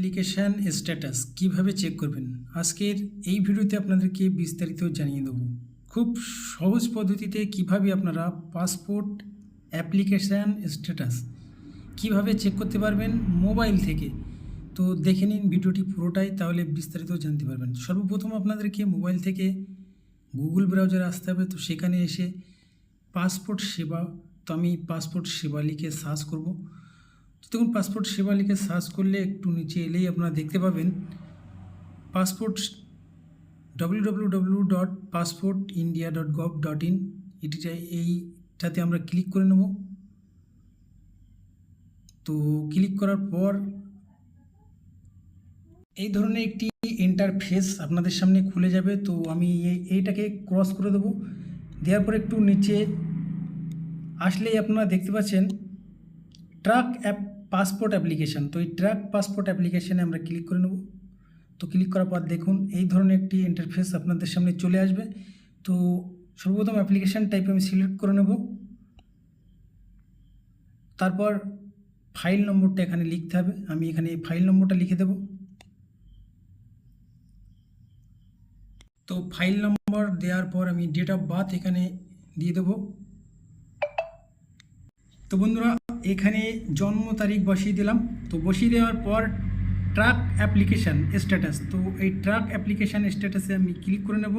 Application status কিভাবে check করবেন আজকের এই ভিডিওতে আপনাদেরকে বিস্তারিত জানিয়ে দেব। খুব সহজ পদ্ধতিতে কিভাবে আপনারা পাসপোর্ট অ্যাপ্লিকেশান স্ট্যাটাস কিভাবে চেক করতে পারবেন মোবাইল থেকে। তো দেখে নিন ভিডিওটি পুরোটাই, তাহলে বিস্তারিত জানতে পারবেন। সর্বপ্রথম আপনাদেরকে মোবাইল থেকে গুগল ব্রাউজারে আসতে হবে। তো সেখানে এসে পাসপোর্ট সেবা, তো আমি পাসপোর্ট সেবা লিখে সার্চ করব। তো দেখুন, পাসপোর্ট সেবা লিখে সার্চ করলে একটু নিচে এলেই আপনারা দেখতে পাবেন পাসপোর্ট www.passportindia.gov.in, এইটাতে আমরা ক্লিক করে নেব। তো ক্লিক করার পর এই ধরনের একটি ইন্টারফেস আপনাদের সামনে খুলে যাবে। তো আমি এইটাকে ক্রস করে দেবো। দেওয়ার পর একটু নিচে আসলেই আপনারা দেখতে পাচ্ছেন ট্র্যাক পাসপোর্ট অ্যাপ্লিকেশান। তো এই ট্র্যাক পাসপোর্ট অ্যাপ্লিকেশানে আমরা ক্লিক করে নেব। তো ক্লিক করার পর দেখুন এই ধরনের একটি ইন্টারফেস আপনাদের সামনে চলে আসবে। তো সর্বপ্রথম অ্যাপ্লিকেশান টাইপ আমি সিলেক্ট করে নেব। তারপর ফাইল নম্বরটা এখানে লিখতে হবে। আমি এখানে ফাইল নম্বরটা লিখে দেব। তো ফাইল নম্বর দেওয়ার পর আমি ডেট অফ বার্থ এখানে দিয়ে দেব। তো বন্ধুরা, এখানে জন্ম তারিখ বসিয়ে দিলাম। তো বসিয়ে দেওয়ার পর ট্র্যাক অ্যাপ্লিকেশান স্ট্যাটাস, তো এই ট্র্যাক অ্যাপ্লিকেশান স্ট্যাটাসে আমি ক্লিক করে নেব।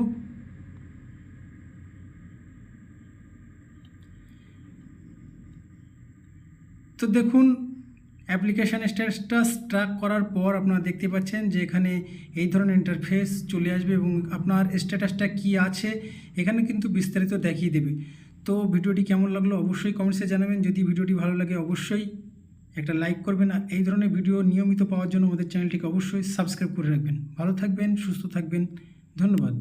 তো দেখুন অ্যাপ্লিকেশান স্ট্যাটাস ট্র্যাক করার পর আপনারা দেখতে পাচ্ছেন যে এখানে এই ধরনের ইন্টারফেস চলে আসবে এবং আপনার স্ট্যাটাসটা কি আছে এখানে কিন্তু বিস্তারিত দেখিয়ে দেবে। তো ভিডিওটি কেমন লাগলো অবশ্যই কমেন্টসে জানাবেন। যদি ভিডিওটি ভালো লাগে অবশ্যই একটা লাইক করবেন, আর এই ধরনের ভিডিও নিয়মিত পাওয়ার জন্য আমাদের চ্যানেলটিকে অবশ্যই সাবস্ক্রাইব করে রাখবেন। ভালো থাকবেন, সুস্থ থাকবেন, ধন্যবাদ।